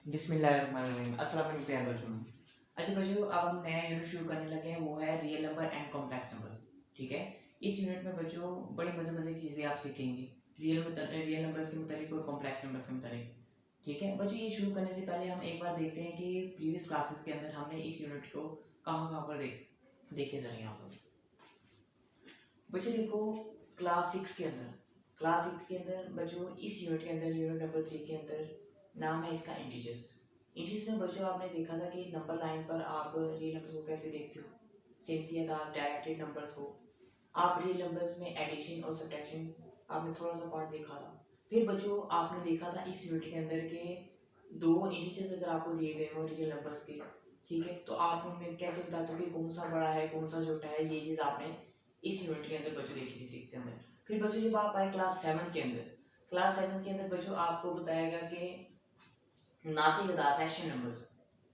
बिस्मिल्लाहिर्रहमानिर्रहीम। अस्सलाम वालेकुम प्यारे बच्चों। अच्छा बच्चों, अब हम नया यूनिट शुरू करने लगे हैं, वो है real number and complex numbers. ठीक है, इस यूनिट में बच्चों बड़ी मज़े की चीज़ें आप सीखेंगे रियल नंबर्स के मुतालिक और कॉम्प्लेक्स नंबर्स के मुतालिक। ठीक है बच्चों, ये शुरू करने से पहले हम एक बार देखते हैं कि प्रीवियस क्लासेस के अंदर हमने इस यूनिट को कहाँ पर देखे ज़रा यहाँ पर। बच्चों देखो, क्लास 6 के अंदर बच्चों इस यूनिट के अंदर यूनिट नंबर 3 के अंदर नाम है इसका इंटीजर्स। इंटीजर्स में बच्चों आपने देखा था कि नंबर लाइन पर आप रियल नंबर्स को कैसे देखते हो, सेम किया था डायरेक्टेड नंबर्स को। आप रियल नंबर्स में एडिशन और सब्ट्रैक्शन आपने थोड़ा सा पार्ट देखा था। फिर बच्चों आपने देखा था इस यूनिट के अंदर के दो इंटीजर्स अगर आपको दिए गए हो रियल नंबर्स के, ठीक है, तो आप उनमें कैसे बताते हो कि कौन सा बड़ा है कौन सा छोटा है। ये चीज़ आपने इस यूनिट के अंदर बच्चों देखी थी सीखते अंदर। फिर बच्चों जब आप आए क्लास 7 के अंदर बच्चों आपको बताएगा कि नातेदार रैशनल नंबर्स।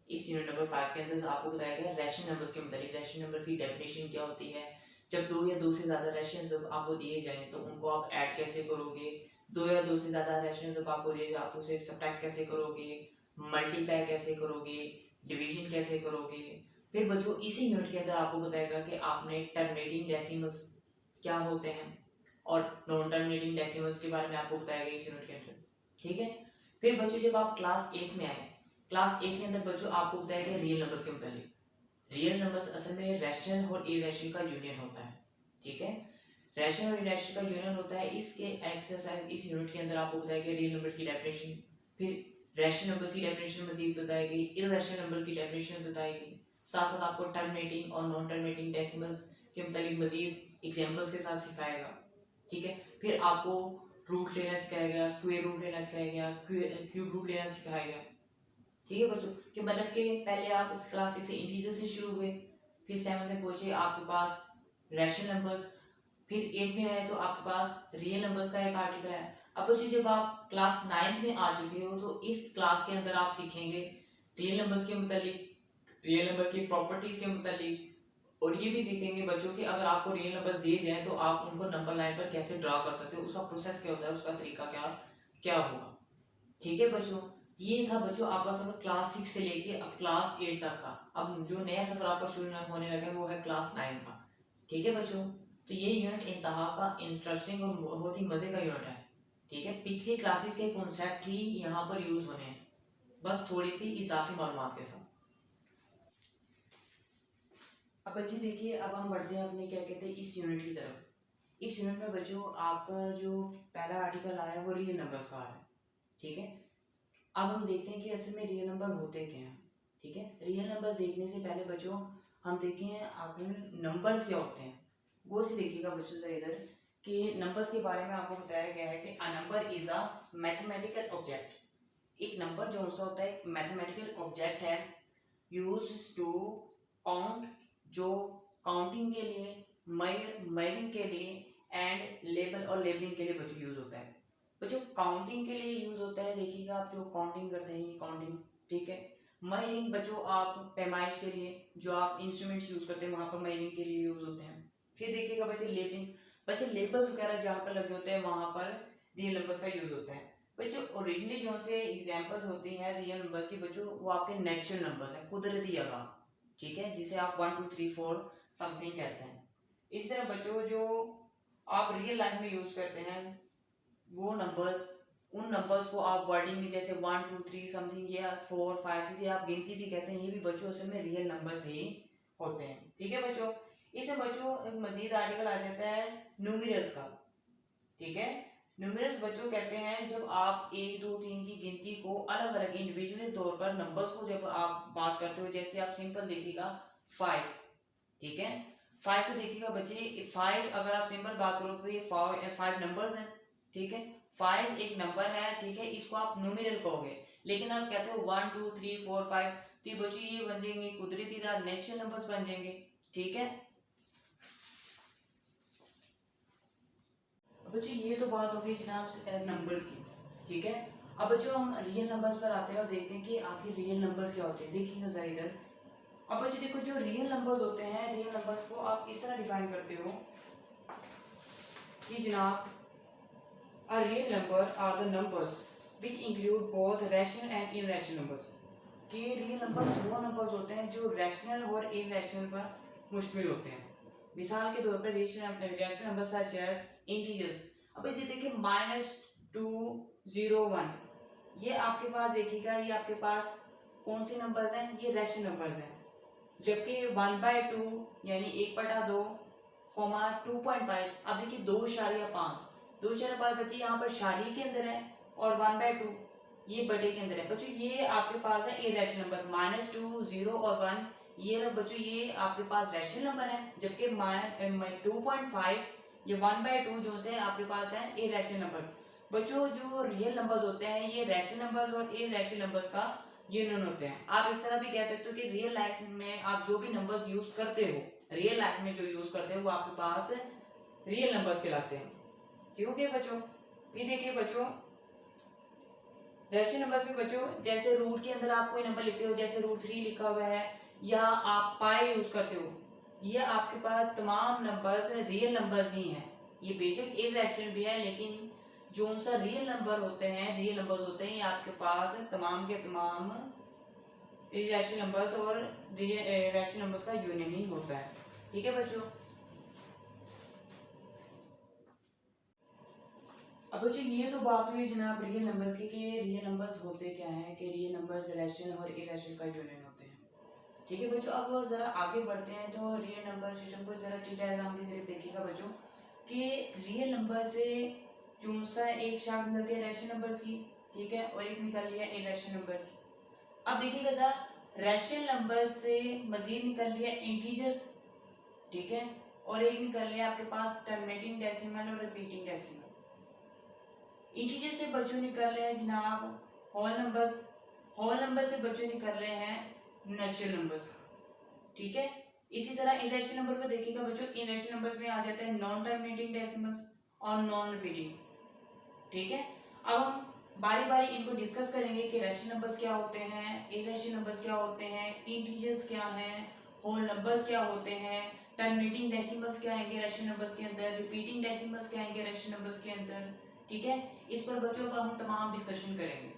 इस यूनिट नंबर 5 के अंदर आपको बताया गया रैशनल नंबर्स के मुताबिक रैशनल नंबर्स की डेफिनेशन क्या होती है। जब दो या दो से ज़्यादा रैशनल जब आपको दिए जाएं तो उनको आप ऐड कैसे करोगे। दो या दो से ज़्यादा रैशनल जब आपको दिए जाए आप उसे सब्ट्रैक्ट कैसे करोगे, मल्टीप्लाई कैसे करोगे, डिवीजन कैसे करोगे। फिर बच्चों इसी यूनिट के अंदर आपको बताएगा कि आपने टर्मिनेटिंग डेसिमल्स क्या होते हैं और नॉन टर्मिनेटिंग डेसिमल्स के बारे में आपको बताया गया इस यूनिट के अंदर। ठीक है, फिर बच्चों जब आप क्लास 8 में आए, क्लास 8 के अंदर बच्चों आपको बताया गया रियल नंबर्स के मुताबिक। रियल नंबर्स असल में रैशनल और इरेशनल का यूनियन होता है। ठीक है, रैशनल और इरेशनल का यूनियन होता है। इसके एक्सरसाइज इस यूनिट के अंदर आपको बताया गया रियल नंबर की डेफिनेशन, फिर रैशनल नंबर्स की डेफिनेशन मजीद बताई गई, इरेशनल नंबर की डेफिनेशन बताई गई, साथ साथ आपको टर्मिनेटिंग और नॉन टर्मिनेटिंग डेसिमल्स के मुताबिक मजीद एग्जांपल्स के साथ सिखाएगा। ठीक है, फिर आपको रूट लेना सिखाया गया, स्क्वायर रूट लेना सिखाया गया, क्यूब रूट लेना सिखाया गया। ठीक है बच्चों, कि मतलब कि पहले आप इस क्लास 6 से इंटीजर से शुरू हुए, फिर 7 में पहुंचे आपके पास रैशनल नंबर्स, फिर 8 में आए तो आपके पास रियल नंबर्स का एक आर्टिकल है। अब बच्चों जब आप क्लास 9 में आ चुके हो तो इस क्लास के अंदर आप सीखेंगे रियल नंबर्स के मुतालिक, रियल नंबर्स की प्रॉपर्टीज के मुतालिक, और ये भी सीखेंगे बच्चों कि अगर आपको रियल नंबर्स दिए जाए तो आप उनको नंबर लाइन पर कैसे ड्रा कर सकते हो, उसका प्रोसेस क्या होता है, उसका तरीका क्या क्या होगा। ठीक है बच्चों, ये था बच्चों आपका सफर क्लास 6 से लेके अब क्लास 8 तक का। अब जो नया सफर आपका शुरू होने लगा है वो है क्लास 9 का। ठीक है बच्चों, तो ये यूनिट इंतहा का इंटरेस्टिंग और बहुत ही मजे का यूनिट है। ठीक है, पिछली क्लासेस के कॉन्सेप्ट ही यहाँ पर यूज होने हैं, बस थोड़ी सी इजाफी मालूमात के साथ। अब बच्चे देखिए, अब हम बढ़ते हैं अपने क्या कहते हैं इस यूनिट की तरफ। इस यूनिट में बच्चों आपका जो पहला आर्टिकल आया है वो रियल नंबर्स का है। ठीक है, अब हम देखते हैं कि असल में रियल नंबर होते क्या हैं। ठीक है, रियल नंबर देखने से पहले बच्चों हम देखें आखिर में नंबर्स क्या होते हैं। वो से देखिएगा बच्चों जरा इधर कि नंबर्स के बारे में आपको बताया गया है कि a number is a mathematical object. एक नंबर जो होता है एक मैथमेटिकल ऑब्जेक्ट है यूज टू काउंट, जो काउंटिंग के लिए, मेजरिंग के लिए एंड लेबल और लेबलिंग के लिए बच्चों यूज होता है। बच्चों काउंटिंग के लिए यूज होता है, देखिएगा आप जो काउंटिंग करते हैं ये काउंटिंग। ठीक है, मेजरिंग बच्चों आप पैमाइश के लिए जो आप इंस्ट्रूमेंट्स यूज करते हैं वहां पर मेजरिंग के लिए यूज होते हैं। फिर देखिएगा बच्चे लेबलिंग, बच्चे लेबल्स वगैरह जहाँ पर लगे होते हैं वहां पर रियल नंबर्स का यूज होता है। बच्चों ओरिजिनली जो से एग्जांपल्स होती हैं रियल नंबर्स की बच्चों वो आपके नेचुरल नंबर्स हैं, कुदरती अदा। ठीक है, जिसे आप 1 2 3 4 समथिंग कहते हैं। इस तरह बच्चों जो आप रियल लाइफ में यूज करते हैं वो नंबर्स, उन नंबर्स को आप वर्डिंग में जैसे 1 2 3 समथिंग या 4 5 6 आप गिनती भी कहते हैं, ये भी बच्चों असल में रियल नंबर्स ही होते हैं। ठीक है बच्चों, इसमें बच्चों एक मजीद आर्टिकल आ जाता है न्यूमेरल्स का। ठीक है, न्यूमेरल्स बच्चों कहते हैं जब आप 1 2 3 की गिनती को अलग अलग इंडिविजुअल तौर पर नंबर्स को जब आप बात करते हो, जैसे आप सिंपल देखिएगा 5। ठीक है, 5 को देखिएगा बच्चे 5 अगर आप सिंपल बात करो तो ये 5 नंबर्स हैं। ठीक है, 5 एक नंबर है। ठीक है, इसको आप न्यूमेरल कहोगे, लेकिन आप कहते हो 1 2 3 4 5 तो बच्चों ये बन जाएंगे कुदरती नेचुरल नंबर्स बन जाएंगे। ठीक है बच्चों, ये तो बात होगी जनाब नंबर्स की। ठीक है, अब बच्चों हम रियल नंबर्स पर आते हैं और देखते हैं कि आखिर रियल नंबर्स क्या होते हैं। देखिएगा जरा इधर। अब बच्चों देखो, जो रियल नंबर्स होते हैं, रियल नंबर्स को आप इस तरह डिफाइन करते हो कि जनाब a real number are the numbers which include both rational and irrational numbers. कि रियल नंबर्स वो नंबर्स होते हैं जो रैशनल और इनरैशनल पर मुश्तमिल होते हैं। मिसाल के तौर पर rational number such as integers. अब ये देखिए -2, 0, 1, ये आपके पास देखिएगा, ये आपके पास कौन से नंबर्स हैं, ये रैशनल नंबर्स हैं। जबकि 1/2 यानी 1/2, 2.5, अब देखिए 2.5 बच्चे यहाँ पर शारी के अंदर है और 1/2 ये बटे के अंदर है। बच्चों ये आपके पास है इरेशनल नंबर, -2, 0 और 1 ये रहा बच्चों, ये आपके पास रैशनल नंबर है। जबकि 2.5 ये 1/2 जो से आपके पास है इरेशनल नंबर। बच्चों जो रियल नंबर्स होते हैं ये रैशनल नंबर्स और इरेशनल नंबर्स का यूनियन होते हैं। आप इस तरह भी कह सकते हो कि रियल लाइफ में आप जो भी नंबर्स यूज करते हो, रियल लाइफ में जो यूज करते हो वो आपके पास रियल नंबर्स कहलाते हैं। ठीक है बच्चों। ये देखिए बच्चों रैशनल नंबर्स में बच्चों जैसे रूट के अंदर आप कोई नंबर लिखते हो, जैसे √3 लिखा हुआ है या आप पाई यूज करते हो, ये आपके पास तमाम नंबर्स रियल नंबर्स ही हैं। ये बेशक इरैशनल भी है लेकिन जो उनसा रियल नंबर्स होते हैं ये आपके पास तमाम के तमाम इरैशनल नंबर्स और रैशनल नंबर्स का यूनियन ही होता है। ठीक है बच्चों। अब बच्चों ये तो बात हुई जनाब रियल नंबर्स की कि रियल नंबर्स होते क्या हैं, कि रियल नंबर्स रैशनल और इरैशनल का यूनियन होते हैं। ठीक है बच्चों। अब जरा आगे बढ़ते हैं तो रियल नंबर सिस्टम को जरा टी डायग्राम के जरिए देखिएगा बच्चों कि रियल नंबर से जो सा एक शाख निकलती है रैशनल नंबर्स की, ठीक है, और एक निकल लिया इरैशनल नंबर की। अब देखिएगा जरा रैशनल नंबर से मजीद निकल लिया इंटीजर्स, ठीक है, और एक निकल लिया आपके पास टर्मिनेटिंग डेसिमल और रिपीटिंग डेसिमल। इंटीजर से बच्चों निकल रहे हैं जनाब होल नंबर्स, होल नंबर से बच्चों निकल रहे हैं नेचुरल नंबर्स। ठीक है। इसी तरह इरेशनल नंबर पर देखिएगा बच्चों, इरेशनल नंबर्स में आ जाते हैं नॉन टर्मिनेटिंग डेसिमल्स और नॉन रिपीटिंग। ठीक है। अब हम बारी बारी इनको डिस्कस करेंगे कि रैशनल नंबर्स क्या होते हैं, इरेशनल नंबर्स क्या होते हैं, इंटीजर्स क्या हैं, होल नंबर्स क्या होते हैं, टर्मिनेटिंग डेसिमल्स क्या आएंगे रैशनल नंबर्स के अंदर, रिपीटिंग डेसिमल्स क्या आएंगे रैशनल नंबर्स के अंदर। ठीक है। इस पर बच्चों का हम तमाम डिस्कशन करेंगे।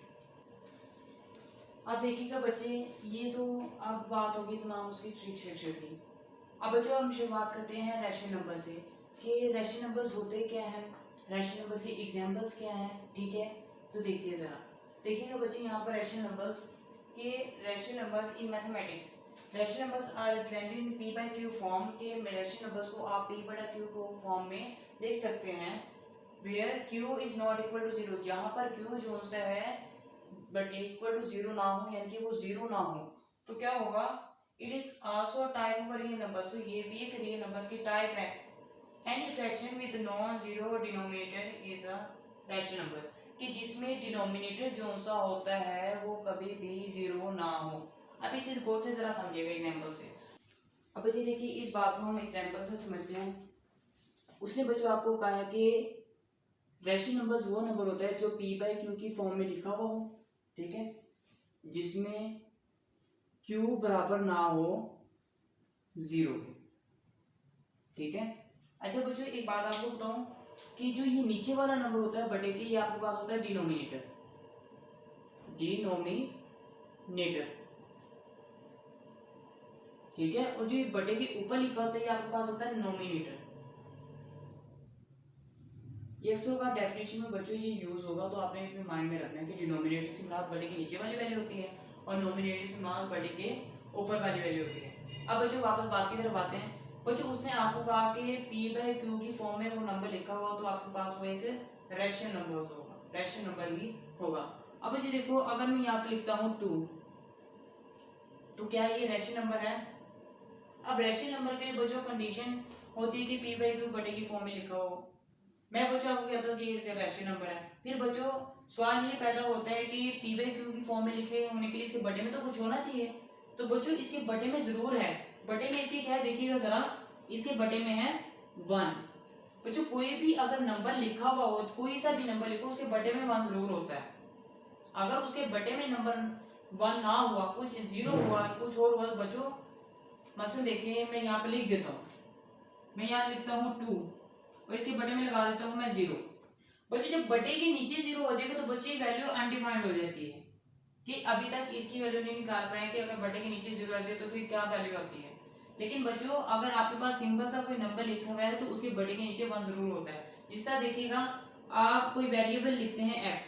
अब देखिएगा बच्चे ये तो अब बात होगी तमाम उसकी ट्रिक स्ट्रक्चर की। अब बच्चों हम शुरुआत करते हैं रैशनल नंबर से कि रैशनल नंबर्स होते क्या हैं, रैशनल नंबर्स के एग्जांपल्स क्या हैं। ठीक है, तो देखते हैं जरा। देखिएगा बच्चे यहाँ पर रैशनल नंबर्स के rational numbers in mathematics, rational numbers are represented in p/q form के रैशनल नंबर्स को आप p/q को फॉर्म में देख सकते हैं where q is not equal to 0, जहाँ पर q जो सा है बट इक्वल टू 0 ना हो, यानी कि वो 0 ना हो, तो क्या होगा, it is also type of real numbers, तो ये भी एक रियल नंबर्स की टाइप है। Any fraction with non zero denominator is a rational number, कि जिसमें डिनोमिनेटर जो सा होता है वो कभी भी 0 ना हो। अब इसे गौर से जरा समझिएगा एग्जांपल से। अब बच्चे देखिए इस बात को हम एग्जांपल से समझते हैं। उसने बच्चों आपको कहा कि रैशनल नंबर्स वो नंबर होता है जो p/q की फॉर्म में लिखा हुआ हो, ठीक है, जिसमें q बराबर ना हो 0 के। ठीक है। अच्छा बच्चों एक बात आपको बताऊं कि जो ये नीचे वाला नंबर होता है बटे के, ये आपके पास होता है डिनोमिनेटर, ठीक है, और जो बटे के ऊपर लिखा होता है ये आपके पास होता है नोमिनेटर। ये अक्सर का डेफिनेशन में बच्चों ये यूज होगा, तो आपने अपने माइंड में रखना है कि डिनोमिनेटर से मुराद बटे के नीचे वाली वैल्यू होती है और नोमिनेटर से मुराद बटे के ऊपर वाली वैल्यू होती है। अब बच्चों वापस बात की तरफ आते हैं। बच्चों उसने आपको कहा कि p/q की फॉर्म में वो नंबर लिखा हुआ, तो आपके पास वो एक रैशनल नंबर होगा, रैशनल नंबर ही होगा। अब बच्चे देखो अगर मैं यहाँ पे लिखता हूँ 2, तो क्या ये रैशनल नंबर है। अब रैशनल नंबर के लिए बच्चों कंडीशन होती है कि p/q बटे की फॉर्म में लिखा हो। मैं बच्चों आपको कहता हूँ कि ये रैशनल नंबर है, फिर बच्चों सवाल ये पैदा होता है कि p/q की फॉर्म में लिखे होने के लिए इसके बटे में तो कुछ होना चाहिए। तो बच्चों इसके बटे में जरूर है, बटे में इसके क्या है देखिएगा जरा, इसके बटे में है 1। बच्चों कोई भी अगर नंबर लिखा हुआ हो, कोई सा भी नंबर लिखो, उसके बटे में 1 जरूर होता है। अगर उसके बटे में नंबर 1 ना हुआ, कुछ 0 हुआ, कुछ और हुआ, तो बच्चों मसलन देखिए मैं यहाँ पे लिख देता हूँ, मैं यहाँ लिखता हूँ 2 और इसके बटे में लगा देता हूँ मैं 0। बच्चे जब बटे के नीचे 0 हो जाएगा तो बच्चे वैल्यू अनडिफाइंड हो जाती है कि अभी तक इसकी वैल्यू नहीं निकाल पाए कि अगर बटे के नीचे 0 आ जाए तो फिर क्या वैल्यू आती है। लेकिन बच्चों अगर आपके पास सिंपल सा कोई नंबर लिखा हुआ है तो उसके बटे के नीचे 1 जरूर होता है। जिस तरह देखिएगा, आप कोई वेरिएबल लिखते हैं x,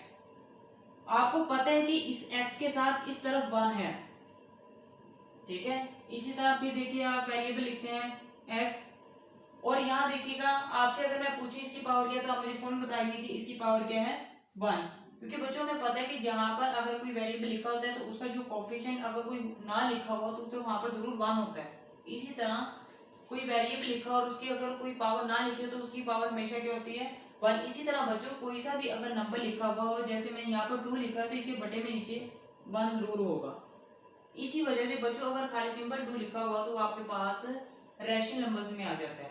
आपको पता है कि इस x के साथ इस तरफ 1 है, ठीक है। इसी तरह फिर देखिए आप वेरिएबल लिखते हैं x, और यहाँ देखिएगा आपसे अगर मैं पूछूं इसकी पावर क्या है तो आप मुझे फौरन बताएंगे कि इसकी पावर क्या है 1, क्योंकि बच्चों हमें पता है कि जहां पर अगर कोई वेरिएबल लिखा होता है तो उसका जो कोएफिशिएंट अगर कोई ना लिखा हुआ तो वहां पर जरूर 1 होता है। इसी तरह कोई वेरिएबल लिखा और उसकी अगर कोई पावर ना लिखी हो तो उसकी पावर हमेशा क्या होती है 1। इसी तरह बच्चों कोई सा भी अगर नंबर लिखा हुआ हो, जैसे मैंने यहाँ पर 2 लिखा है तो इसके बटे में नीचे 1 जरूर होगा। इसी वजह से बच्चों अगर खाली सिंपल 2 लिखा हुआ तो आपके पास रैशनल नंबर्स में आ जाता है,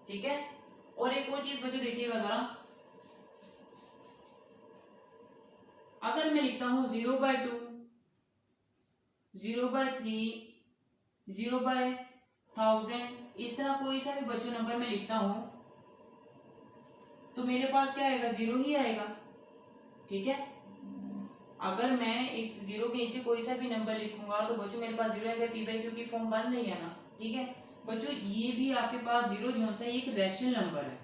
ठीक है। और एक और चीज बच्चों देखिएगा जरा, अगर मैं लिखता हूं 0/2, 0/3, 0/1000, इस तरह कोई सा भी बच्चों नंबर में लिखता हूं तो मेरे पास क्या आएगा 0 ही आएगा, ठीक है। अगर मैं इस 0 के नीचे कोई सा भी नंबर लिखूंगा तो बच्चों मेरे पास 0 आएगा, p/q फॉर्म बन रही है ना, ठीक है। बच्चों ये भी आपके पास 0 जो सा एक रैशनल नंबर है,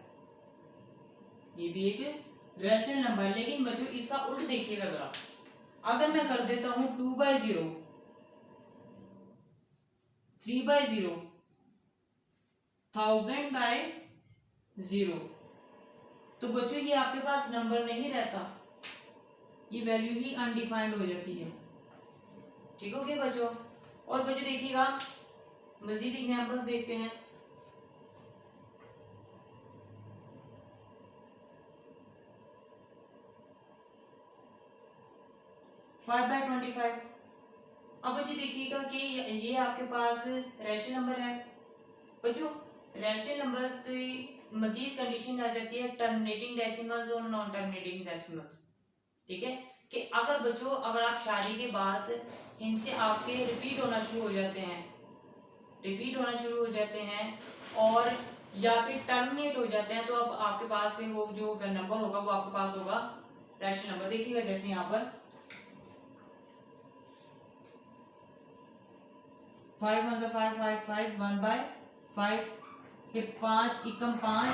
ये भी एक रैशनल नंबर है। लेकिन बच्चों इसका उल्ट देखिएगा जरा, अगर मैं कर देता हूं 2/0, 3/0, 1000/0, तो बच्चों ये आपके पास नंबर नहीं रहता, ये वैल्यू ही अनडिफाइंड हो जाती है, ठीक हो गया बच्चों। और बच्चों देखिएगा मजीद एग्जांपल्स देखते हैं। Five by 25। अब बच्चे देखिएगा कि ये आपके पास रैशनल नंबर है। बच्चों रैशनल नंबर्स की मजीद कंडीशन आ जाती है टर्मिनेटिंग डेसिमल्स और नॉन टर्मिनेटिंग डेसिमल्स, ठीक है। कि अगर बच्चों अगर आप शादी के बाद इनसे आपके रिपीट होना शुरू हो जाते हैं, रिपीट होना शुरू हो जाते हैं और या फिर टर्मिनेट हो जाते हैं, तो अब आपके पास फिर वो जो नंबर होगा वो आपके पास होगा रैशनल नंबर। देखिएगा जैसे यहाँ पर 5 1 5 5 5 1/5 फिर 5 एकम 5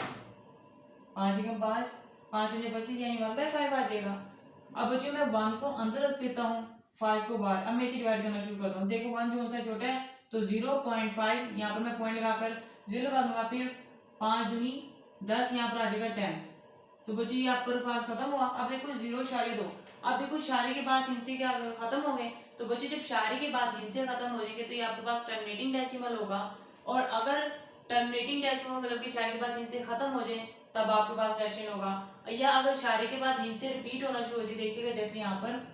5 एकम 5 5 मुझे बस यानी 1/5 आ जाएगा। अब बच्चों मैं 1 को अंदर रख देता हूँ, 5 को बाहर। अब मैं इसे डिवाइड करना शुरू करता हूँ। देखो 1 जो सा छोटा है तो 0.5 यहाँ पर मैं पॉइंट लगाकर 0 लगा दूंगा, फिर 5 दूनी 10 यहाँ पर आ जाएगा 10। तो बच्चों ये आपके पास खत्म हुआ। अब देखो 0.2, अब देखो शारी के बाद इनसे क्या खत्म हो गए, तो बच्चों जब शारी के बाद इनसे खत्म हो जाएंगे तो ये आपके पास टर्मिनेटिंग डेसिमल होगा। और अगर टर्मिनेटिंग डेसिमल मतलब कि शारी के बाद इनसे खत्म हो जाए तब आपके पास रैशनल होगा। या अगर शारी के बाद इनसे रिपीट होना शुरू हो जाए, देखिएगा जैसे यहाँ पर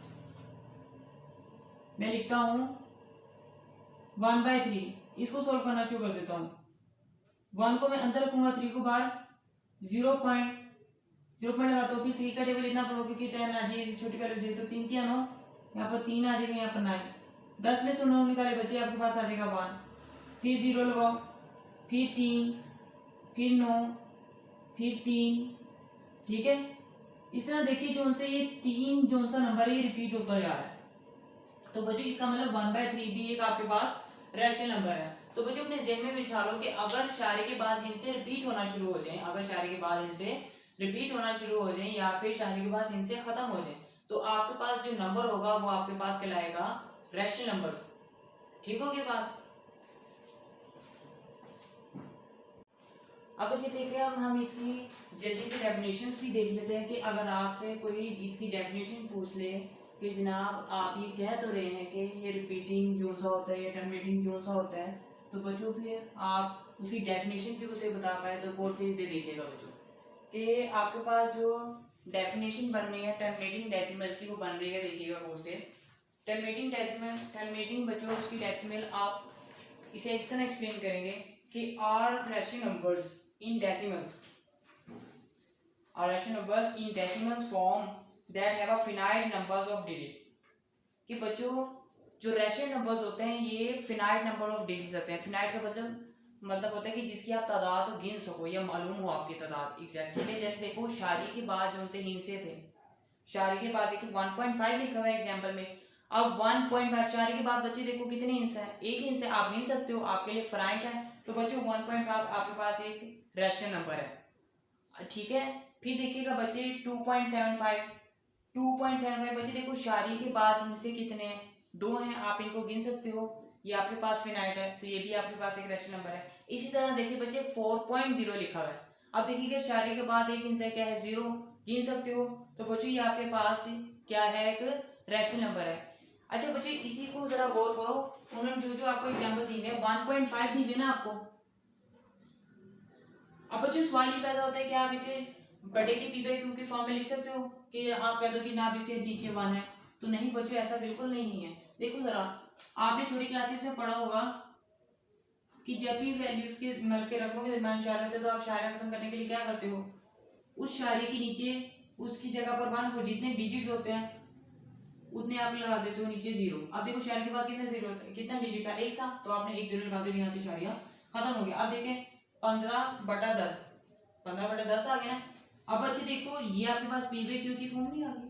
मैं लिखता हूं 1/3, इसको सोल्व करना शुरू कर देता हूँ। 1 को मैं अंदर रखूंगा, 3 को बाहर, 0 पॉइंट लगाता हूँ, फिर 3 का टेबल लिखना पड़ोगे कि 10 आ जाए, छोटी वैल्यू चाहिए तो 3 3 9, यहाँ पर 3 आ जाएगा, यहाँ पर 9, 10 में से 9 निकाले बच्चे आपके पास आ जाएगा 1, फिर 0 लगाओ, फिर 3, फिर 9, फिर 3, ठीक है। इस तरह देखिए जो उनसे ये 3 जो सा नंबर है ये रिपीट होता जा रहा है। तो बच्चों इसका मतलब 1/3 भी एक आपके पास रैशनल नंबर है। तो बच्चों अपने ज़हन में बिठा लो कि अगर शारी के बाद इनसे रिपीट होना शुरू हो जाए, अगर शारी के बाद इनसे रिपीट होना शुरू हो जाए या फिर शारी के बाद इनसे खत्म हो जाए, तो आपके पास जो नंबर होगा वो आपके पास कहलाएगा रैशनल नंबर्स, ठीक हो गई बात। अब इसे देखिए हम इसकी जल्दी से डेफिनेशंस भी देख लेते हैं कि अगर आपसे कोई इसकी डेफिनेशन पूछ ले कि जनाब आप ये कह तो रहे हैं कि ये रिपीटिंग जो सा होता है या टर्मिनेटिंग जो सा होता है, तो बच्चों फिर आप उसकी डेफिनेशन भी उसे बता पाए तो गौर से देखिएगा बच्चों कि आपके पास जो डेफिनेशन बन रही है टर्मिनेटिंग डेसिमल की वो बन रही है। देखिएगा गौर से टर्मिनेटिंग डेसिमल, टर्मिनेटिंग बच्चों उसकी डेसिमल आप इसे इस तरह एक्सप्लेन करेंगे कि are rational numbers in decimals, are rational numbers in decimal form that have a finite numbers of digit। कि बच्चों जो रैशनल नंबर्स होते हैं ये फिनाइट नंबर ऑफ डिजिट्स होते हैं। फिनाइट का मतलब मतलब होता है कि जिसकी आप तादाद गिन सको या मालूम हो आपकी तादाद एग्जैक्ट, ठीक है। जैसे देखो शादी के बाद जो उनसे हिंसे थे, शादी के बाद देखिए 1.5 लिखा हुआ है एग्जाम्पल में। अब 1.5 शादी के बाद बच्चे देखो कितने हिंसा है, एक हिंसा आप गिन सकते हो, आपके लिए फ्राइट है। तो बच्चों 1.5 आपके पास एक रैशनल नंबर है, ठीक है। फिर देखिएगा बच्चे 2.75 बच्चे देखो शादी के बाद हिंसे कितने हैं, 2 हैं, आप इनको गिन सकते हो, ये आपके पास फिनाइट है तो ये भी आपके पास एक रैशनल नंबर है। इसी तरह देखिए बच्चे 4.0 लिखा हुआ है। अब देखिए शादी के बाद एक हिंसा क्या है, 0, गिन सकते हो। तो बच्चों ये आपके पास क्या है, एक रैशनल नंबर है। अच्छा बच्चों इसी को जरा गौर करो, उन्होंने जो जो आपको एग्जाम्पल दी है 1.5 दी है ना आपको। अब बच्चों सवाल ये पैदा होता है कि आप इसे बड़े की पी बाई क्यू की फॉर्म में लिख सकते हो कि आप कह दो कि ना इसके नीचे 1 है, तो नहीं बच्चों ऐसा बिल्कुल नहीं है। देखो जरा आपने छोटी क्लासेस में पढ़ा होगा कि जब भी वैल्यूज के मतलब के रकमों के दरमियान शायरी होते हैं तो आप शायरी खत्म करने के लिए क्या करते हो, उस शायरी के नीचे उसकी जगह पर 1 और जितने डिजिट्स होते हैं उतने आप लगा देते हो नीचे 0। अब देखो शायरी के बाद कितने 0 थे, कितना डिजिट था, 1 था, तो आपने 1 0 लगा दिया, यहाँ से शायरिया खत्म हो गया। अब देखें 15/10 15/10 आ गया ना। अब अच्छे देखो ये आपके पास पी बाई क्यू की फॉर्म नहीं आ गई,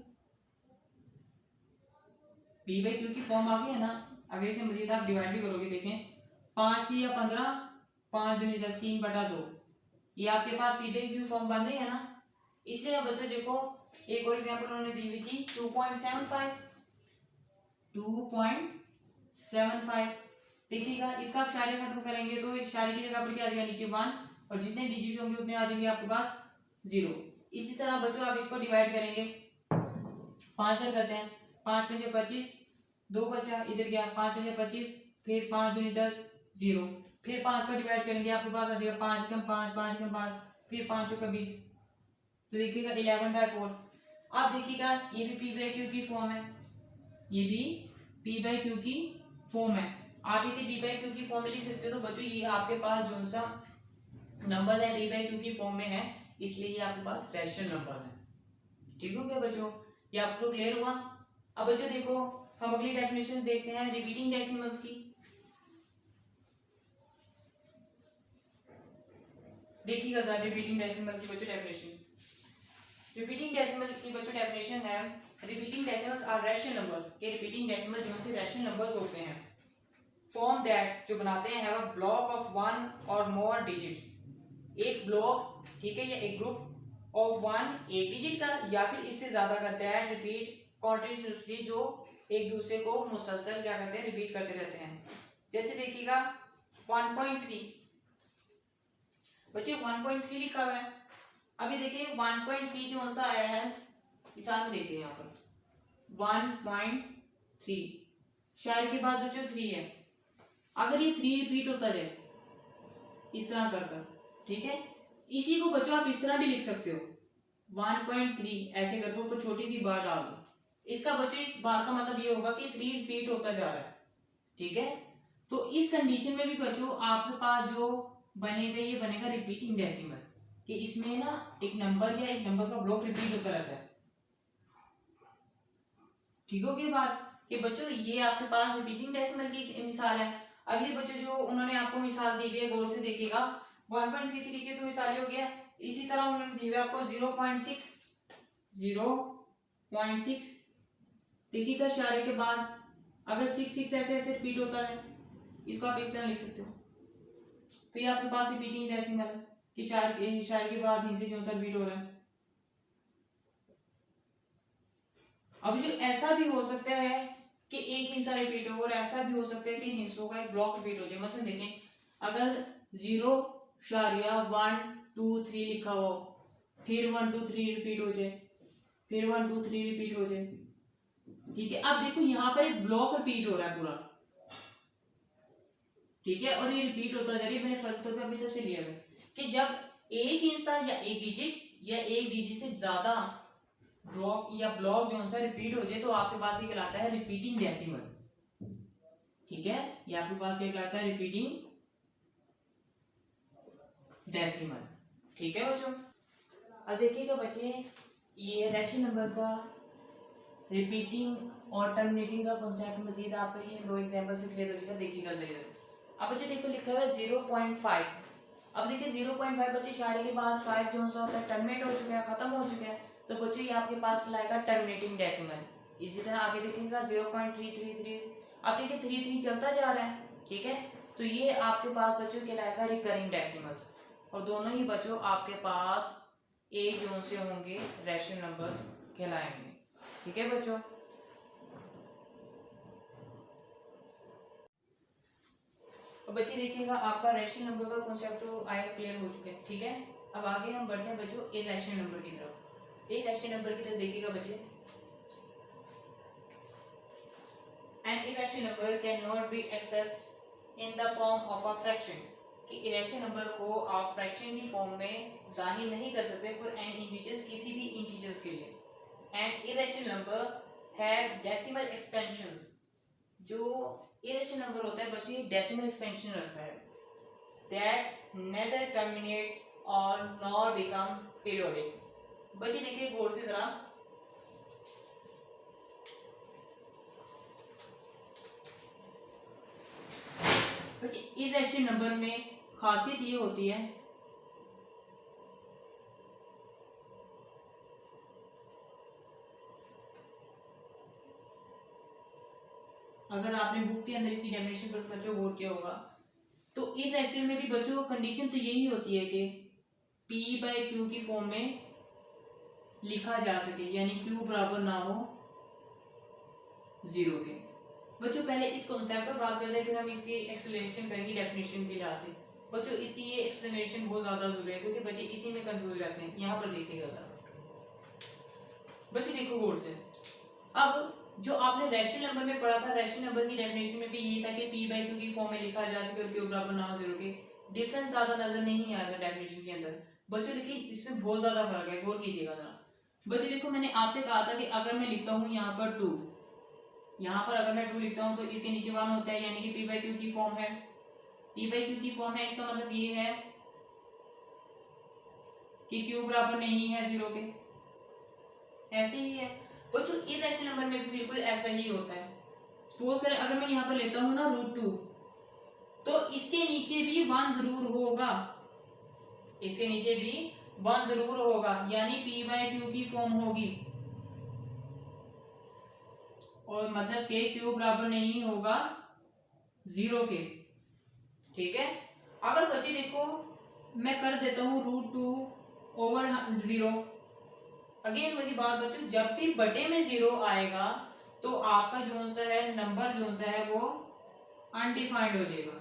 पी बाई क्यू की फॉर्म आ गई है ना। अगर इसे मजीद आप डिवाइड भी करोगे, देखें 5 3 या 15, 5 दूनी 10, 3/2, ये आपके पास पी बाई क्यू फॉर्म बन रही है ना। इसलिए अब बच्चों देखो एक और एग्जांपल उन्होंने दी हुई थी 2.75 देखिएगा इसका आप शायरी खत्म करेंगे तो एक शायरी की जगह पर क्या आ जाएगा, नीचे 1 और जितने डिजिट होंगे उतने आ जाएंगे आपके पास 0। इसी तरह बच्चों आप इसको डिवाइड करेंगे, 5 पर करते हैं, 5 5 25, 2 बचा, इधर गया 5 5 25, फिर 5 दूनी 10 0, फिर 5 पर डिवाइड करेंगे आपके पास आ जाएगा 5 कम 5 5 कम 5, फिर 5 का 20, तो देखिएगा 11/4। आप देखिएगा ये भी पी बाई क्यू की फॉर्म है, ये भी पी बाई क्यू की फॉर्म है, आप इसे पी बाई क्यू की फॉर्म में लिख सकते हो। तो बच्चों ये आपके पास जो सा नंबर है पी बाई क्यू की फॉर्म में है, इसलिए ये आपके पास रैशनल नंबर है। ठीक हो गया बच्चों, ये आपको क्लियर हुआ। अब बच्चों देखो हम अगली डेफिनेशन देखते हैं रिपीटिंग डेसिमल्स की। देखिएगा सर रिपीटिंग डेसिमल की बच्चों डेफिनेशन, रिपीटिंग डेसिमल की बच्चों डेफिनेशन है repeating decimals are rational numbers, के रिपीटिंग डेसिमल जो से रैशनल नंबर्स होते हैं, फॉर्म दैट जो बनाते हैं हैव अ ब्लॉक ऑफ 1 और मोर डिजिट्स, एक ब्लॉक ठीक है या एक ग्रुप ऑफ 1 एक डिजिट का या फिर इससे ज्यादा का, दैट रिपीट कॉन्टिन्यूसली जो एक दूसरे को मुसलसल क्या करते हैं, रिपीट करते रहते हैं। जैसे देखिएगा 1.3 बच्चे 1.3 लिखा हुआ है। अभी देखिए 1.3 जो सा आया है मिसाल में देखते हैं यहाँ पर 1.3 शायद के बाद बच्चों 3 है, अगर ये 3 रिपीट होता जाए इस तरह कर कर, ठीक है, इसी को बच्चों आप इस तरह भी लिख सकते हो 1.3 ऐसे करके ऊपर छोटी सी बार डाल दो, इसका बच्चों इस बार का मतलब ये होगा कि 3 रिपीट होता जा रहा है, ठीक है। तो इस कंडीशन में भी बच्चों आपके पास जो बनेगा ये बनेगा रिपीटिंग डेसिमल, कि इसमें ना एक नंबर या एक नंबर का ब्लॉक रिपीट होता रहता है। ठीक हो गई बात कि बच्चों ये आपके पास रिपीटिंग डेसिमल की मिसाल है। अगली बच्चों जो उन्होंने आपको मिसाल दी हुई है गौर से देखिएगा 1.33 की तो मिसाल हो गया, इसी तरह उन्होंने दी हुई है आपको 0.6 देखिएगा शायरी के बाद अगर 6 6 ऐसे ऐसे रिपीट होता है, इसको आप इस तरह लिख सकते हो। तो ये आपके पास रिपीटिंग डेसिमल है कि शायरी के बाद हिंसे जो सा रिपीट हो रहा है। अब जो ऐसा भी हो सकता है कि एक हिंसा रिपीट हो और ऐसा भी हो सकता है कि हिंसों का एक ब्लॉक रिपीट हो जाए। मसलन देखें अगर 0.1 2 3 लिखा हो, फिर 1 2 3 रिपीट हो जाए, फिर 1 2 3 रिपीट हो जाए, ठीक है। अब देखो यहाँ पर एक ब्लॉक रिपीट हो रहा है पूरा, ठीक है, और ये रिपीट होता जा रहा है। मैंने फर्स्ट तौर पे अपनी तरफ से लिया है कि जब एक हिंसा या एक डिजिट से ज्यादा ड्रॉप या ब्लॉक जो सा रिपीट हो जाए तो आपके पास ये कहलाता है रिपीटिंग डेसिमल, ठीक है, ये आपके पास क्या कहलाता है रिपीटिंग डेसिमल, ठीक है बच्चों। अब देखिएगा बच्चे ये रैशनल नंबर्स का रिपीटिंग और टर्मिनेटिंग का कॉन्सेप्ट मजीद आपका ये 2 एग्जांपल से क्लियर हो जाएगा। देखिएगा जरा अब बच्चे देखो लिखा हुआ है 0.5। अब देखिए 0.5 बच्चे इशारे के बाद 5 जो सा होता है टर्मिनेट हो चुका है, खत्म हो चुका है, तो बच्चों ये आपके पास लाएगा टर्मिनेटिंग डेसिमल। इसी तरह आगे देखेगा 0.333। अब देखिए 33 चलता जा रहा है, ठीक है, तो ये आपके पास बच्चों के लाएगा रिकरिंग डेसिमल्स, और दोनों ही बच्चों आपके पास एक जोन से होंगे रैशनल नंबर्स कहलाएंगे, ठीक है बच्चों। अब बच्चे देखिएगा आपका रैशनल नंबर का कॉन्सेप्ट तो आया क्लियर हो चुका है, ठीक है। अब आगे हम बढ़ते हैं बच्चों इरैशनल नंबर की तरफ। इरैशनल नंबर की तरफ देखिएगा बच्चे, an irrational number cannot be expressed in the form of a fraction, कि इरेशनल नंबर को आप फ्रैक्शन की फॉर्म में जाहिर नहीं कर सकते फॉर एन इंटीजर्स, किसी भी इंटीजर्स के लिए। And irrational number have decimal expansions, जो इरेशनल नंबर होता है बच्चों ये डेसिमल एक्सपेंशन रखता है, दैट नेदर टर्मिनेट और नॉर बिकम पीरियोडिक। बच्चे देखिए गौर से जरा, बच्चे इरेशनल नंबर में खासियत ये होती है अगर आपने बुक के अंदर इसकी डेफिनेशन पर बच्चों गौर किया होगा तो इरेशनल में भी बच्चों कंडीशन तो यही होती है कि P बाई क्यू की फॉर्म में लिखा जा सके, यानी Q बराबर ना हो 0 के। बच्चों पहले इस कॉन्सेप्ट पर बात करते हैं, फिर हम इसकी एक्सप्लेनेशन करेंगे डेफिनेशन के लिहाज से। बच्चों इसकी ये एक्सप्लेनेशन बहुत ज्यादा जरूरी है क्योंकि बच्चे इसी में कंफ्यूज रहते हैं। यहाँ पर देखिएगा जरा बच्चे, देखो गौर से। अब जो आपने रैशनल नंबर में पढ़ा था, रैशनल नंबर की डेफिनेशन में भी यही था कि P बाई क्यू की फॉर्म में लिखा जा सके और Q बराबर ना हो 0 के। डिफरेंस ज्यादा नजर नहीं आएगा डेफिनेशन के अंदर बच्चों, लेकिन इसमें बहुत ज्यादा फर्क है, गौर कीजिएगा जरा। बच्चों देखो मैंने आपसे कहा था कि अगर मैं लिखता हूँ यहाँ पर 2, यहाँ पर अगर मैं 2 लिखता हूँ तो इसके नीचे 1 होता है, यानी कि P बाई क्यू की फॉर्म है। P बाई क्यू की फॉर्म है, इसका मतलब ये है कि Q बराबर नहीं है 0 के। ऐसे ही है बच्चों इरेशनल नंबर में भी बिल्कुल ऐसा ही होता है। सपोज करें अगर मैं यहाँ पर लेता हूँ ना √2, तो इसके नीचे भी 1 जरूर होगा, इसके नीचे भी 1 जरूर होगा, यानी P बाई क्यू की फॉर्म होगी, और मतलब के Q बराबर नहीं होगा 0 के, ठीक है। अगर बच्चे देखो मैं कर देता हूँ √2/0, अगेन वही बात बच्चों, जब भी बटे में 0 आएगा तो आपका जो सा है नंबर जो सा है वो अनडिफाइंड हो जाएगा,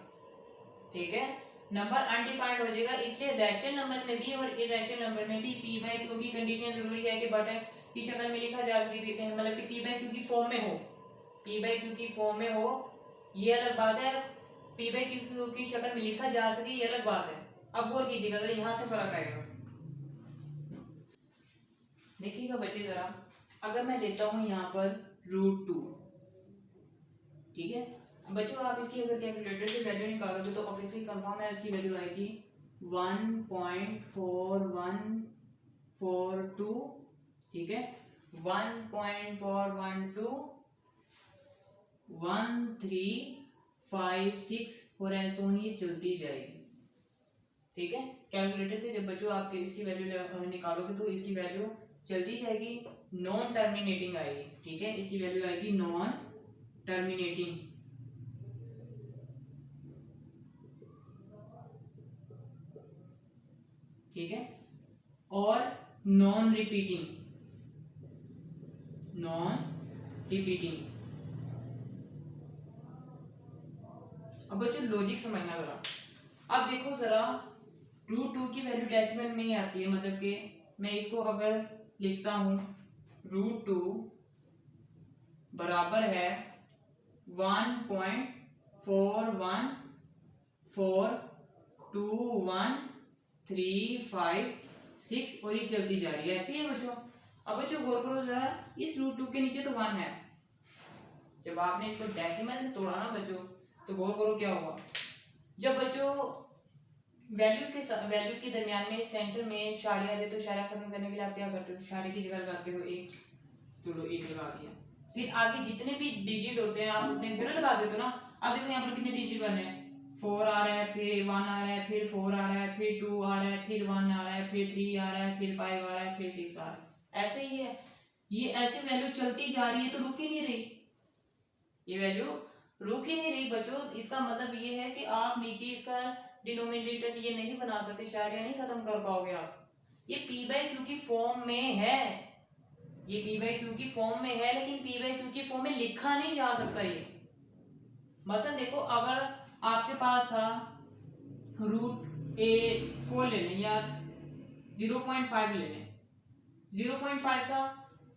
ठीक है, नंबर अनडिफाइंड हो जाएगा। इसलिए रैशनल नंबर में भी और इरेशनल नंबर में भी P बाई क्यू की कंडीशन जरूरी है कि बटे की शक्ल में लिखा जा सके, मतलब कि P बाई क्यू की फॉर्म में हो, P बाई क्यू की फॉर्म में हो, ये अलग बात है। P बाई क्यू की शक्ल में लिखा जा सके ये अलग बात है। अब गौर कीजिएगा तो यहाँ से फर्क आएगा। देखिएगा बच्चे जरा, अगर मैं लेता हूं यहाँ पर √2, ठीक है बच्चों, आप इसकी अगर कैलकुलेटर से वैल्यू निकालोगे तो ऑब्वियसली कंफर्म है इसकी वैल्यू आएगी 1.4142, ठीक है, 1.412135 और ऐसे ही चलती जाएगी, ठीक है। कैलकुलेटर से जब बच्चों आप इसकी वैल्यू निकालोगे तो इसकी वैल्यू चलती जाएगी, नॉन टर्मिनेटिंग आएगी, ठीक है, इसकी वैल्यू आएगी नॉन टर्मिनेटिंग, ठीक है, और नॉन रिपीटिंग, नॉन रिपीटिंग। अब बच्चों लॉजिक समझना जरा। अब देखो जरा √2 की वैल्यू डेसिमल में ही आती है, मतलब कि मैं इसको अगर लिखता हूं √2 बराबर है 1.41421356 और ये चलती जा रही है, ऐसी है बच्चों। अब बच्चों गौर करो जरा, इस √2 के नीचे तो 1 है, जब आपने इसको डेसिमल में तोड़ा ना बच्चों तो गौर करो क्या होगा, जब बच्चों वैल्यू के दरमियान में सेंटर में इशारे आ जाए तो इशारा खत्म करने के लिए आप क्या करते हो, इशारे की जगह लगाते हो 1, तो लो 1 लगा दिया, फिर आगे जितने भी डिजिट होते हैं आप उतने 0 लगा देते हो ना। अब देखो यहाँ पर कितने डिजिट बने हैं 4 आ रहा है, फिर 1 आ रहा है, फिर 4 आ रहा है, फिर 2 आ रहा है, फिर 1 आ रहा है, फिर 3 आ रहा है, फिर 5 आ रहा है, फिर 6 आ रहा है। ऐसे ही है, ये ऐसे वैल्यू चलती जा रही है तो रुक ही नहीं रही, ये वैल्यू रुक ही नहीं रही बच्चों। इसका मतलब ये है कि आप नीचे इसका डिनोमिनेटर ये नहीं बना सकते, शायरिया नहीं खत्म कर पाओगे आप। ये पी बाई क्यू की फॉर्म में है, ये पी बाई क्यू की फॉर्म में है, लेकिन पी बाई क्यू की फॉर्म में लिखा नहीं जा सकता ये। मसलन देखो, अगर आपके पास था √4 ले लें या 0.5 ले लें, 0.5 था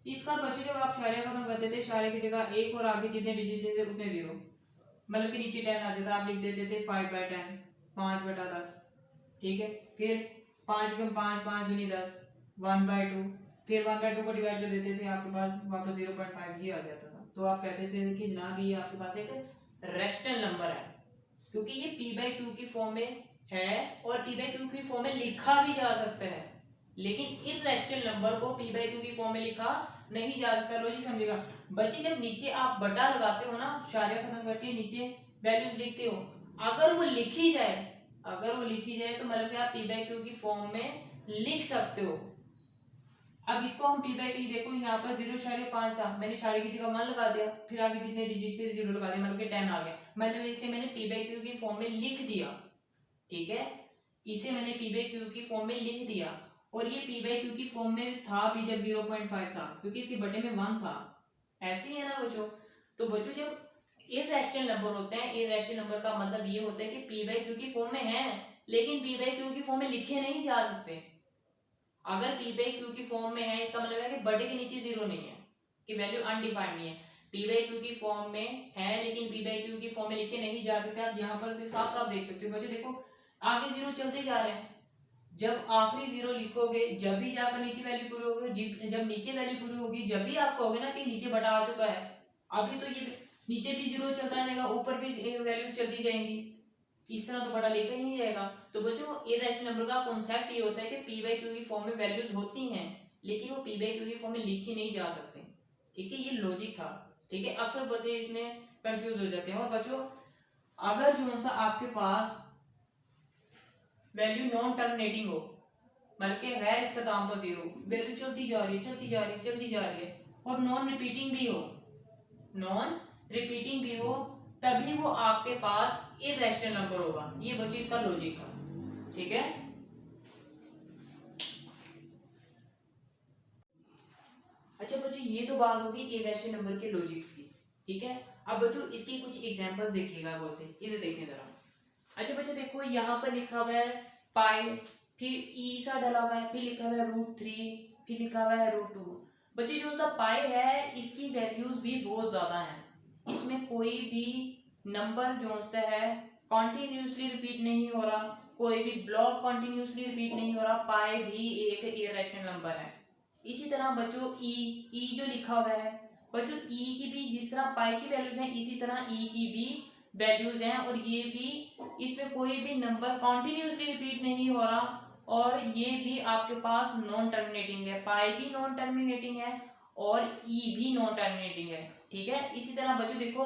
इसका बच्चों, जब आप शायरिया खत्म करते थे, शायरिया की जगह 1 और आगे जितने डिजिट थे उतने 0, मतलब कि नीचे 10 आ जाता, आप लिख देते थे 5/10, 5/10, ठीक है। फिर 5 × 5, 5 दूनी 10, 1/2, फिर 1/2 को डिवाइड कर देते थे, आपके पास वापस 0.5 ही आ जाता था। तो आप कहते थे कि जनाब ये आपके पास एक रैशनल नंबर है, क्योंकि ये पी बाई क्यू की फॉर्म में है और पी बाई क्यू की फॉर्म में लिखा भी जा सकता है, लेकिन इररेशनल नंबर को पी बाई क्यू की फॉर्म में लिखा नहीं जा सकता। लॉजिक समझेगा बच्चे, जब नीचे आप बटा लगाते हो ना, शायरिया खत्म करके नीचे वैल्यूज लिखते हो, अगर वो लिखी जाए, अगर वो लिखी जाए तो मतलब कि आप पी बाई क्यू की फॉर्म में लिख सकते हो। अब इसको हम पी बाई क्यू, देखो यहाँ पर 0.5 था, मैंने शायरिया की जगह 1 लगा दिया, फिर आगे जितने डिजिट से 0 लगा दिया, मतलब कि 10 आ गया, मतलब इसे मैंने पी बाई क्यू की फॉर्म में लिख दिया, ठीक है। इसे मैंने पी बाई क्यू की फॉर्म में लिख दिया, और ये पी बाई क्यू की फॉर्म में था भी जब 0.5 था, क्योंकि इसके बटे में 1 था। ऐसे ही है ना बच्चों। तो बच्चों, जब इररेशनल नंबर होते हैं, इररेशनल नंबर का मतलब ये होता है कि पी बाई क्यू की फॉर्म में है, लेकिन पी बाई क्यू की फॉर्म में लिखे नहीं जा सकते। अगर पी बाई क्यू की फॉर्म में है, इसका मतलब है कि बटे के नीचे 0 नहीं है, कि वैल्यू अनडिफाइंड नहीं है। पी बाई क्यू की फॉर्म में है, लेकिन पी बाई क्यू की फॉर्म में लिखे नहीं जा सकते। आप यहाँ पर से साफ साफ देख सकते हो बच्चों, देखो आगे 0 चलते जा रहे हैं, जब आखिरी 0 लिखोगे जब भी जाकर नीचे वैल्यू पूरी होगी, जब नीचे वैल्यू पूरी होगी जब भी आप कहोगे ना कि नीचे बटा आ चुका है। अभी तो ये नीचे भी 0 चलता जाएगा, ऊपर भी वैल्यूज चलती जाएंगी, इस तरह तो बटा लेकर ही नहीं जाएगा। तो बच्चों, इररेशनल नंबर का कॉन्सेप्ट ये होता है कि पी बाई क्यू की फॉर्म में वैल्यूज होती हैं, लेकिन वो पी बाई क्यू की फॉर्म में लिखी नहीं जा सकती, ठीक है। ये लॉजिक था, ठीक है। अक्सर बच्चे इसमें कंफ्यूज हो जाते हैं। और बच्चों, अगर जो सा आपके पास वैल्यू नॉन टर्मिनेटिंग हो, मतलब कि गैर इख्तिताम पर 0, वैल्यू चलती जा रही है, चलती जा रही है, चलती जा रही है, और नॉन रिपीटिंग भी हो, नॉन रिपीटिंग भी हो, तभी वो आपके पास इररेशनल नंबर होगा। ये बच्चों इसका लॉजिक था, ठीक है। अच्छा बच्चों, ये तो बात होगी इररेशनल नंबर के लॉजिक्स की, ठीक है। अब बच्चों इसकी कुछ एग्जांपल्स देखिएगा गौर से, इधर देखें जरा। अच्छा बच्चों देखो, यहाँ पर लिखा हुआ है पाई, फिर ई सा डला हुआ है, फिर लिखा हुआ है √3, फिर लिखा हुआ है √2। बच्चों जो सा पाई है, इसकी वैल्यूज भी बहुत ज्यादा हैं, इसमें कोई भी नंबर जो सा है कॉन्टिन्यूसली रिपीट नहीं हो रहा, कोई भी ब्लॉक कॉन्टिन्यूसली रिपीट नहीं हो रहा, पाई भी एक इररेशनल नंबर है। इसी तरह बच्चों ई जो लिखा हुआ है, बच्चों ई की भी जिस तरह पाई की वैल्यूज हैं, इसी तरह ई की भी वैल्यूज हैं, और ये भी, इसमें कोई भी नंबर कॉन्टिन्यूसली रिपीट नहीं हो रहा, और ये भी आपके पास नॉन टर्मिनेटिंग है, पाई भी नॉन टर्मिनेटिंग है और ई भी नॉन टर्मिनेटिंग है, ठीक है। इसी तरह बच्चों देखो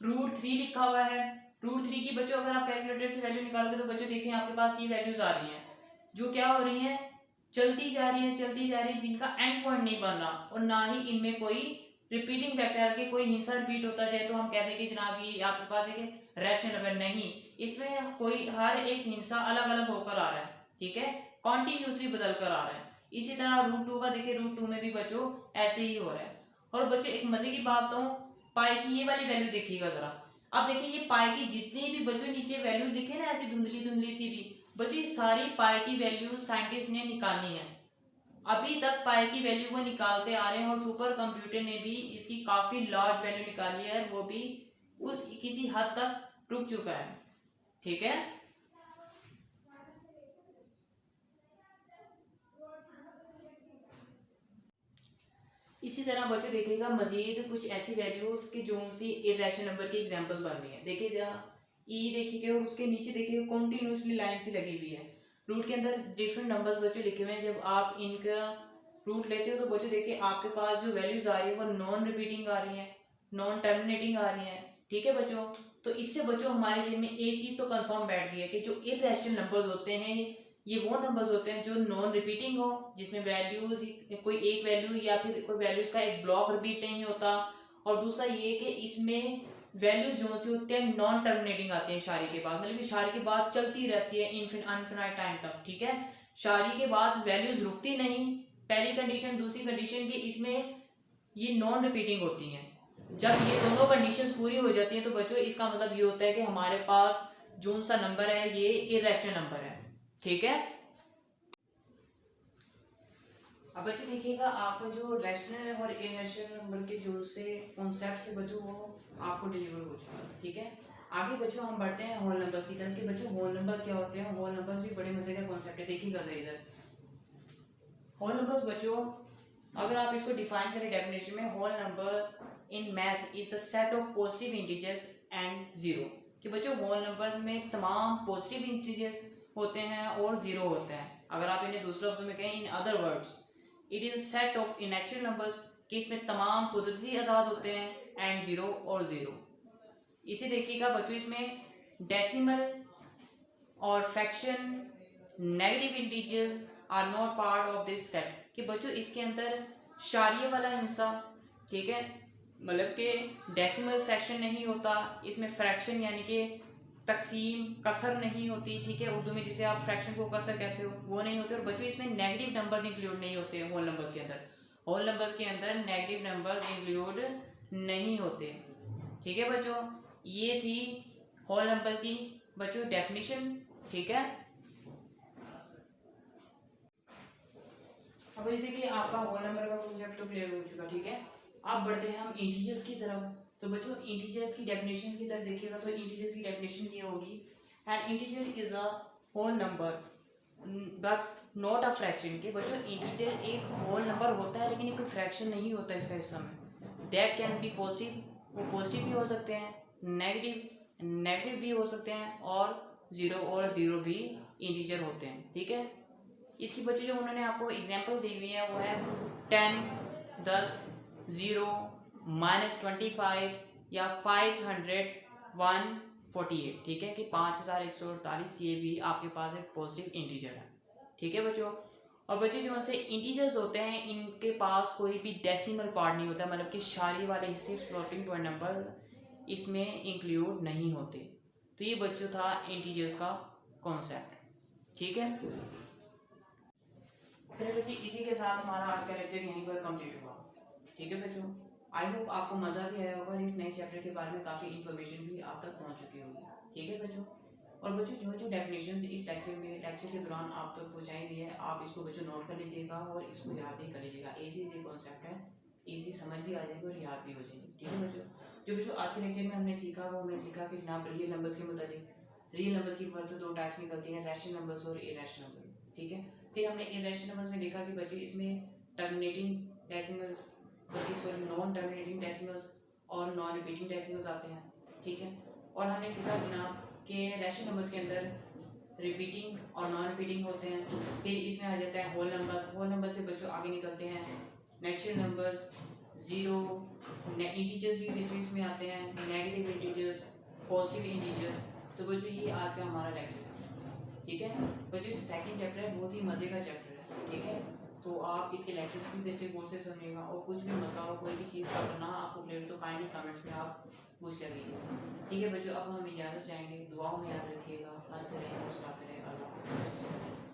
√3 लिखा हुआ है, √3 की बच्चों अगर आप कैलकुलेटर से वैल्यू निकालोगे तो बच्चों देखें आपके पास ये वैल्यूज आ रही हैं, जो क्या हो रही हैं, चलती जा रही है, चलती जा रही है, जिनका एंड पॉइंट नहीं बन रहा, और ना ही इनमें कोई रिपीटिंग फैक्टर के कोई हिस्सा रिपीट होता जाए तो हम कहते हैं कि जनाब ये आपके पास एक रैशनल नंबर नहीं, इसमें कोई हर एक हिस्सा अलग अलग होकर आ रहा है, ठीक है, कॉन्टिन्यूसली बदल कर आ रहा है। इसी तरह √2 का देखिए, √2 में भी बच्चों ऐसे ही हो रहा है। और बच्चों एक मजे की बात बताऊं, पाई की ये वाली वैल्यू देखिएगा जरा। अब देखिए ये पाई की जितनी भी बच्चों नीचे वैल्यूज लिखे ना, ऐसी धुंधली धुंधली सी भी, बच्चों ये सारी पाई की वैल्यू साइंटिस्ट ने निकालनी है। अभी तक पाई की वैल्यू वो निकालते आ रहे हैं, और सुपर कंप्यूटर ने भी इसकी काफी लार्ज वैल्यू निकाली है, वो भी उस किसी हद तक रुक चुका है, ठीक है। इसी तरह बच्चों देखिएगा मजीद कुछ ऐसी वैल्यूज की जो सी इररेशनल नंबर की एग्जांपल बन रही है। देखिए जहाँ ई देखिएगा, और उसके नीचे देखिएगा कॉन्टिन्यूसली लाइन से लगी हुई है, रूट के अंदर डिफरेंट नंबर्स बच्चों लिखे हुए हैं। जब आप इनका रूट लेते हो तो बच्चों देखिए आपके पास जो वैल्यूज आ रही है वो नॉन रिपीटिंग आ रही है, नॉन टर्मिनेटिंग आ रही है, ठीक है बच्चों। तो इससे बच्चों हमारे जहन में एक चीज तो कंफर्म बैठ गई है कि जो इर्रेशनल नंबर्स होते हैं ये वो नंबर्स होते हैं जो नॉन रिपीटिंग हो, जिसमें वैल्यूज कोई एक वैल्यू या फिर कोई वैल्यूज का एक ब्लॉक रिपीट नहीं होता, और दूसरा ये कि इसमें वैल्यूज जो होते हैं नॉन टर्मिनेटिंग आते हैं शारी के बाद, मतलब शारी के बाद चलती रहती है इनफिनाइट टाइम तक। ठीक है, शारी के बाद वैल्यूज रुकती नहीं, पहली कंडीशन। दूसरी कंडीशन कि इसमें ये नॉन रिपीटिंग होती हैं। जब ये दोनों कंडीशंस पूरी हो जाती हैं तो बच्चों इसका मतलब ये होता है कि हमारे पास जो सा नंबर है ये इर्रेशनल नंबर है। ठीक है, अब बच्चे देखिएगा आपको जो रैशनल और इर्रेशनल नंबर के जो से कॉन्सेप्ट से बच्चों वो आपको डिलीवर हो चुका है। ठीक है, आगे बच्चों हम बढ़ते हैं होल नंबर्स की तरफ। कि बच्चों होल नंबर्स क्या होते हैं, होल नंबर्स भी बड़े मजे का कॉन्सेप्ट है। देखिएगा जरा इधर, होल नंबर्स बच्चों अगर आप इसको डिफाइन करें डेफिनेशन में, whole number in math is the set of positive integers and zero. कि बच्चों होल नंबर्स में तमाम पॉजिटिव इंटीजर्स होते हैं और जीरो होते हैं। अगर आप इन्हें दूसरे लफ्ज़ों में कहें, in other words it is set of unnatural numbers, कि इसमें तमाम कुदरती अदाद होते हैं एंड जीरो और जीरो। इसे देखिएगा बच्चों, इसमें डेसिमल और fraction negative integers are not part of this set. कि बच्चों इसके अंदर शारिये वाला हिस्सा, ठीक है, मतलब कि डेसिमल सेक्शन नहीं होता, इसमें फ्रैक्शन यानी कि तकसीम कसर नहीं होती। ठीक है, उर्दू में जिसे आप फ्रैक्शन को कसर कहते हो वो नहीं होते। और बच्चों इसमें नेगेटिव नंबर्स इंक्लूड नहीं होते हैं होल नंबर्स के अंदर। होल नंबर्स के अंदर नेगेटिव नंबर्स इंक्लूड नहीं होते। ठीक है बच्चों, ये थी होल नंबर्स की बच्चों डेफिनेशन। ठीक है, अब इस देखिए आपका होल नंबर का कॉन्सेप्ट तो क्लियर हो चुका। ठीक है, अब बढ़ते हैं हम इंटीजर्स की तरफ। तो बच्चों इंटीजर्स की डेफिनेशन की तरफ देखिएगा तो इंटीजर्स की डेफिनेशन ये होगी, an integer is a whole number but not a fraction. कि बच्चों इंटीजर एक होल नंबर होता है लेकिन एक फ्रैक्शन नहीं होता इसका हिस्सा में। दैट कैन बी पॉजिटिव, वो पॉजिटिव भी हो सकते हैं, नेगेटिव भी हो सकते हैं, और जीरो भी इंटीजर होते हैं। ठीक है, इसकी बच्चों जो उन्होंने आपको एग्जांपल दी हुई है वो है 10, 10, 0, -25 या 500, 148। ठीक है, कि 5148 ये भी आपके पास एक पॉजिटिव इंटीजर है। ठीक है बच्चों, और बच्चों जो से इंटीजर्स होते हैं इनके पास कोई भी डेसिमल पार्ट नहीं होता, मतलब कि शारी वाले हिस्से फ्लोटिंग पॉइंट नंबर इसमें इंक्लूड नहीं होते। तो ये बच्चों था इंटीजर्स का कॉन्सेप्ट। ठीक है, चलिए बच्चे इसी के साथ हमारा आज का लेक्चर यहीं पर कंप्लीट हुआ। ठीक है बच्चों, आई होप आपको मज़ा भी आया होगा, इस नए चैप्टर के बारे में काफ़ी इन्फॉर्मेशन भी आप तक पहुंच चुकी होगी। ठीक है बच्चों, और बच्चों जो डेफिनेशंस इस लेक्चर के दौरान आप तक पहुँचाई गई है आप इसको बच्चों नोट कर लीजिएगा और इसको याद भी कर लीजिएगा। इजी कॉन्सेप्ट है, इजी समझ भी आ जाएगी और याद भी हो जाएगी। ठीक है बच्चों, जो बच्चों आज के लेक्चर में हमने सीखा वो हमने सीखा कि जनाब रियल नंबर्स के मुताबिक रियल नंबर्स की वर्थ दो टाइप्स निकलती हैं, रैशनल नंबर्स और इरेशनल नंबर। ठीक है, फिर हमने इरेशनल नंबर्स में देखा कि बच्चे इसमें टर्मिनेटिंग डेसिमल्स बल्कि सॉरी नॉन टर्मिनेटिंग डेसिमल्स और नॉन रिपीटिंग डेसिमल्स आते हैं। ठीक है, और हमने सीखा जनाब कि रैशनल नंबर्स के अंदर रिपीटिंग और नॉन रिपीटिंग होते हैं। फिर इसमें आ जाता है होल नंबर्स। होल नंबर से बच्चों आगे निकलते हैं नेचुरल नंबर्स, जीरो, इंटीजर्स भी बच्चों इसमें आते हैं, नेगेटिव इंटीजर्स, पॉजिटिव इंटीजर्स। तो बच्चों ये आज का हमारा लेक्चर था। ठीक है बच्चों, सेकंड चैप्टर है, बहुत ही मज़े का चैप्टर है। ठीक है, तो आप इसके लेक्चर्स भी बच्चे गौर से सुनिएगा, और कुछ भी मसला हो कोई भी चीज़ का करना आपको क्लियर तो काइंडली कमेंट्स में आप पूछ लिया कीजिए। ठीक है बच्चों, अब हम इजाज़त चाहेंगे, दुआओं में याद रखिएगा, हंसते रहें, मुस्कुराते रहें। अल्लाह हाफ़िज़।